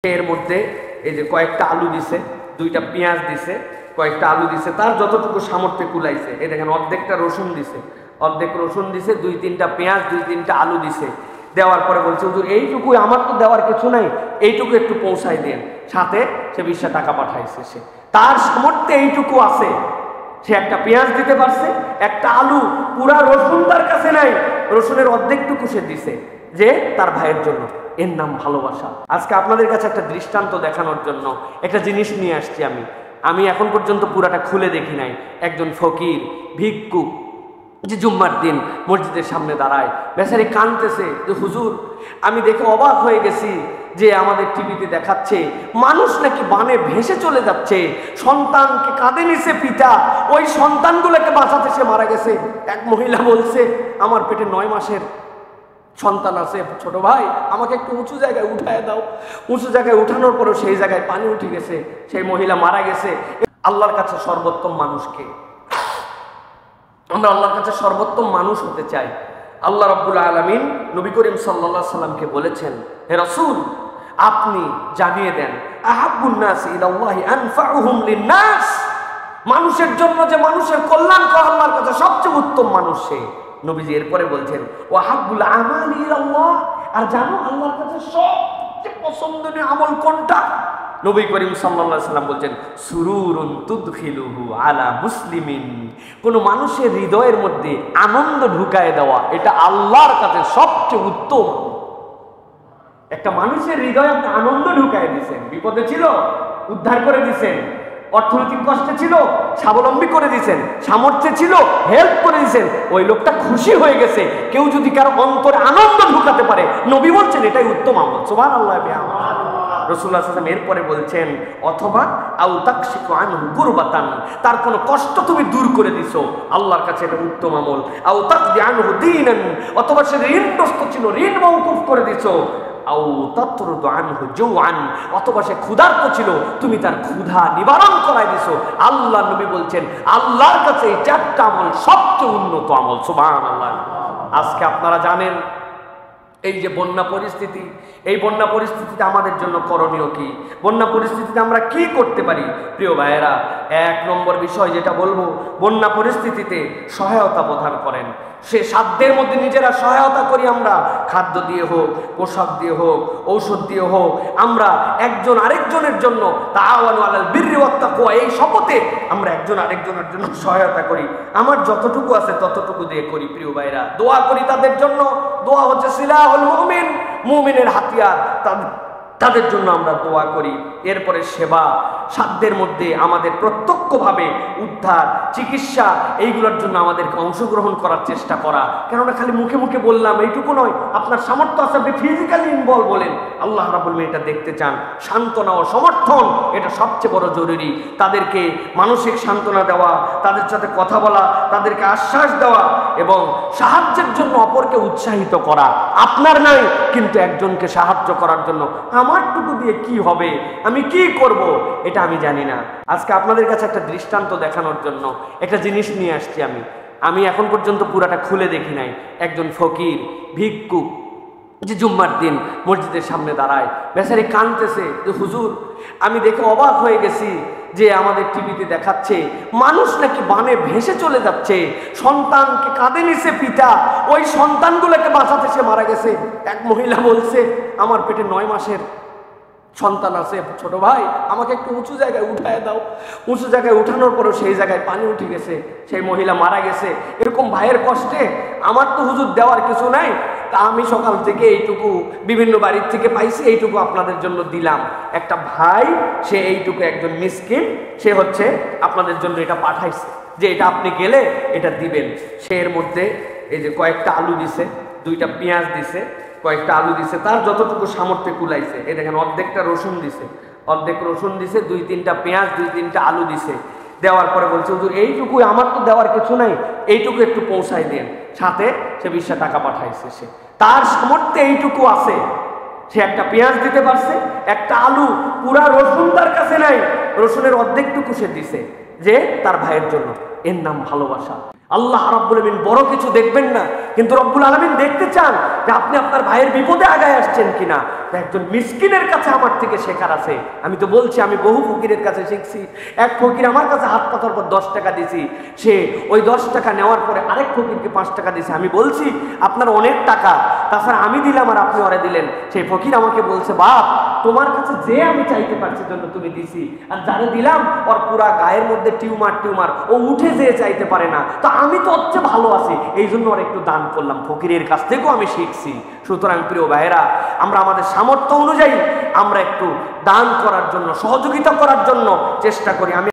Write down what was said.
এর মধ্যে এই যে কয়েকটা আলু দিছে, দুইটা পেঁয়াজ দিছে, কয়েকটা আলু দিছে, তার যতটুকু সামর্থ্যে কুলাইছে। এই দেখেন অর্ধেকটা রসুন দিছে, অর্ধেক রসুন দিছে, দুই তিনটা পেঁয়াজ, দুই তিনটা আলু দিছে। দেওয়ার পরে বলছে হুজুর এইটুকুই, আমার তো দেওয়ার কিছু নাই, এইটুকু একটু পৌঁছাই দেন। সাথে সে 20 টাকা পাঠাইছে। সে তার সামর্থ্যে এইটুকু আছে, সে একটা পেঁয়াজ দিতে পারছে, একটা আলু, পুরা রসুন তার কাছে নাই, রসুনের অর্ধেকটুকু সে দিছে যে তার ভাইয়ের জন্য। এর নাম ভালোবাসা। আজকে আপনাদের কাছে একটা দৃষ্টান্ত দেখানোর জন্য একটা জিনিস নিয়ে আসছি। আমি এখন পর্যন্ত পুরাটা খুলে দেখি নাই। একজন ফকির ভিক্ষুক যে জুম্মার দিন মসজিদের সামনে দাঁড়ায়, বেচারি কাঁদতেছে যে হুজুর আমি দেখে অবাক হয়ে গেছি যে আমাদের টিভিতে দেখাচ্ছে মানুষ নাকি বানে ভেসে চলে যাচ্ছে, সন্তানকে কাঁধে নিছে পিতা, ওই সন্তানগুলোকে বাঁচাতে সে মারা গেছে। এক মহিলা বলছে আমার পেটে 9 মাসের সন্তান আছে, ছোট ভাই আমাকে একটু উঁচু জায়গায় উঠায় দাও। উঁচু জায়গায় উঠানোর পরেও সেই জায়গায় পানি উঠে গেছে, সেই মহিলা মারা গেছে। আল্লাহর কাছে সর্বোত্তম মানুষকে, আমরা আল্লাহর কাছে সর্বোত্তম মানুষ হতে চাই। আল্লাহ রাব্বুল আলামিন নবী করিম সাল্লাল্লাহু আলাইহি সাল্লামকে বলেছেন, হে রাসূল আপনি জানিয়ে দেন আহাব্বুন নাস ইলাল্লাহি আনফাউহুম লিন-নাস, মানুষের জন্য যে মানুষের কল্যাণ করে আল্লাহর কাছে সবচেয়ে উত্তম মানুষ সে। নবীজি এরপরে বলছেন ওয়াহাব্বুল আমালি ইলাল্লাহ, আর জানো আল্লাহর কাছে সবচেয়ে পছন্দনীয় আমল কোনটা? নবী করিম সাল্লাল্লাহু আলাইহি সাল্লাম বলছেন সুরুরুন তুদখিলুহু আলা মুসলিমিন, কোন মানুষের হৃদয়ের মধ্যে আনন্দ ঢুকায় দেওয়া, এটা আল্লাহর কাছে সবচেয়ে উত্তম। একটা মানুষের হৃদয়ে আপনি আনন্দ ঢুকায় দিয়েছেন, বিপদে ছিল উদ্ধার করে দিয়েছেন, অর্থনৈতিক কষ্টে ছিল স্বাবলম্বী করে দিয়েছেন, সামর্থ্য ছিল হেল্প করে দিয়েছেন, ওই লোকটা খুশি হয়ে গেছে। কেউ যদি কারো অন্তরে আনন্দ ঢুকাতে পারে, নবী বলছেন এটাই উত্তম আমল। সুবহানাল্লাহ। রাসূলুল্লাহ সাল্লাল্লাহু আলাইহি ওয়াসাল্লাম এরপরে বলছেন অথবা আউ তাকশিফু আনহু কুরবাতান, তার কোনো কষ্ট তুমি দূর করে দিছো, আল্লাহর কাছে এটা উত্তম আমল। আউ তাকদি আনহু দীনান, অথবা সে ঋণগ্রস্ত ছিল, ঋণ মওকুফ করে দিছো। আউ তাতরুদু আনহু জুআন, অথবা সে ক্ষুধার্ত ছিল, তুমি তার ক্ষুধা নিবারণ করাই দিছো। আল্লাহ নবী বলছেন আল্লাহর কাছে এই 4টা আমল সবচেয়ে উন্নত আমল। সুবহানাল্লাহ। আজকে আপনারা জানেন এই যে বন্যা পরিস্থিতি, এই বন্যা পরিস্থিতিতে আমাদের জন্য করণীয় কি? বন্যা পরিস্থিতিতে আমরা কি করতে পারি? প্রিয় ভাইয়েরা, 1 নম্বর বিষয় যেটা বলবো, বন্যা পরিস্থিতিতে সহায়তা প্রদান করেন। সে সাধ্যের মধ্যে নিজেরা সহায়তা করি, আমরা খাদ্য দিয়ে হোক, পোশাক দিয়ে হোক, ঔষধ দিয়ে হোক, আমরা একজন আরেকজনের জন্য তাআওয়ানু আলাল বিররি ওয়াত তাকওয়া, এই শপথে আমরা একজন আরেকজনের জন্য সহায়তা করি। আমার যতটুকু আছে ততটুকু দিয়ে করি। প্রিয় ভাইরা, দোয়া করি তাদের জন্য। দোয়া হচ্ছে সিলাহুল মুমিন, মুমিনের হাতিয়ার, তাদের জন্য আমরা দোয়া করি। এরপরে সেবা, সাধ্যের মধ্যে আমাদের প্রত্যক্ষভাবে উদ্ধার, চিকিৎসা, এইগুলোর জন্য আমাদেরকে অংশগ্রহণ করার চেষ্টা করা। কেননা খালি মুখে মুখে বললাম এইটুকু নয়, আপনার সামর্থ্য আছে আপনি ফিজিক্যালি ইনভলভ বলেন, আল্লাহ রাব্বুল আলামিন এটা দেখতে চান। সান্ত্বনা ও সমর্থন এটা সবচেয়ে বড় জরুরি। তাদেরকে মানসিক সান্ত্বনা দেওয়া, তাদের সাথে কথা বলা, তাদেরকে আশ্বাস দেওয়া এবং সাহায্যের জন্য অপরকে উৎসাহিত করা। আপনার নাই কিন্তু একজনকে সাহায্য করার জন্য আমারটুকু দিয়ে কি হবে, আমি কি করব, এটা আমি জানি না। আজকে আপনাদের কাছে একটা দৃষ্টান্ত দেখানোর জন্য একটা জিনিস নিয়ে আসছি। আমি এখন পর্যন্ত পুরাটা খুলে দেখি নাই। একজন ফকির ভিক্ষুক যে জুম্মার দিন মসজিদের সামনে দাঁড়ায়, বেচারি কাঁদতেছে যে হুজুর আমি দেখে অবাক হয়ে গেছি যে আমাদের টিভিতে দেখাচ্ছে মানুষ নাকি বানে ভেসে চলে যাচ্ছে, সন্তানকে কাঁধে নিছে পিতা, ওই সন্তানগুলোকে বাঁচাতে সে মারা গেছে। এক মহিলা বলছে আমার পেটে 9 মাসের সন্তান আছে, ছোট ভাই আমাকে একটু উঁচু জায়গায় উঠায় দাও। উঁচু জায়গায় উঠানোর পরেও সেই জায়গায় পানি উঠে গেছে, সেই মহিলা মারা গেছে। এরকম ভাইয়ের কষ্টে আমার তো হুজুর দেওয়ার কিছু নাই, তা আমি সকাল থেকে এইটুকু বিভিন্ন বাড়ির থেকে পাইছি, এইটুকু আপনাদের জন্য দিলাম। একটা ভাই সে এইটুকু, একজন মিসকিন, সে হচ্ছে আপনাদের জন্য এটা পাঠাইছে যে এটা আপনি গেলে এটা দিবেন। সে এর মধ্যে এই যে কয়েকটা আলু দিছে, দুইটা পেঁয়াজ দিছে, কয়েকটা আলু দিছে, তার যতটুকু সামর্থ্যে কুলাইছে। এই দেখেন অর্ধেকটা রসুন দিছে, অর্ধেক রসুন দিছে, দুই তিনটা পেঁয়াজ, দুই তিনটা আলু দিছে। দেওয়ার পরে বলছে হুজুর এইটুকুই, আমার তো দেওয়ার কিছু নাই, এইটুকু একটু পৌঁছাই দেন। সাথে সে 20 টাকা পাঠাইছে। সে তার সামর্থ্যে এইটুকু আছে, সে একটা পেঁয়াজ দিতে পারছে, একটা আলু, পুরা রসুন তার কাছে নাই, রসুনের অর্ধেকটুকু সে দিছে যে তার ভাইয়ের জন্য। এর নাম ভালোবাসা। আল্লাহ রাব্বুল আলামিন বড় কিছু দেখবেন না, কিন্তু রব্বুল আলামিন দেখতে চান যে আপনি আপনার ভাইয়ের বিপদে আগায় আসছেন কিনা। একজন মিসকিনের কাছে আমার থেকে শেখার আছে। আমি তো বলছি আমি বহু ফকিরের কাছে শিখছি। এক ফকির আমার কাছে হাত পাতার পর 10 টাকা দিছি, সে ওই 10 টাকা নেওয়ার পরে আরেক ফকিরকে 5 টাকা দিছে। আমি বলছি আপনার অনেক টাকা, তাছাড়া আমি দিলাম আর আপনি ওরে দিলেন। সেই ফকির আমাকে বলছে, বাপ তোমার কাছে যে আমি চাইতে পারছি জন্য তুমি দিছি, আর যারে দিলাম ওর পুরা গায়ের মধ্যে টিউমার, ও উঠে যেয়ে চাইতে পারে না, তো আমি তো হচ্ছে ভালো আছি, এই জন্য ওর একটু দান করলাম। ফকিরের কাছ থেকেও আমি শিখছি। সুতরাং প্রিয় ভাইয়েরা, আমরা আমাদের সামর্থ্য অনুযায়ী আমরা একটু দান করার জন্য, সহযোগিতা করার জন্য চেষ্টা করি। আমি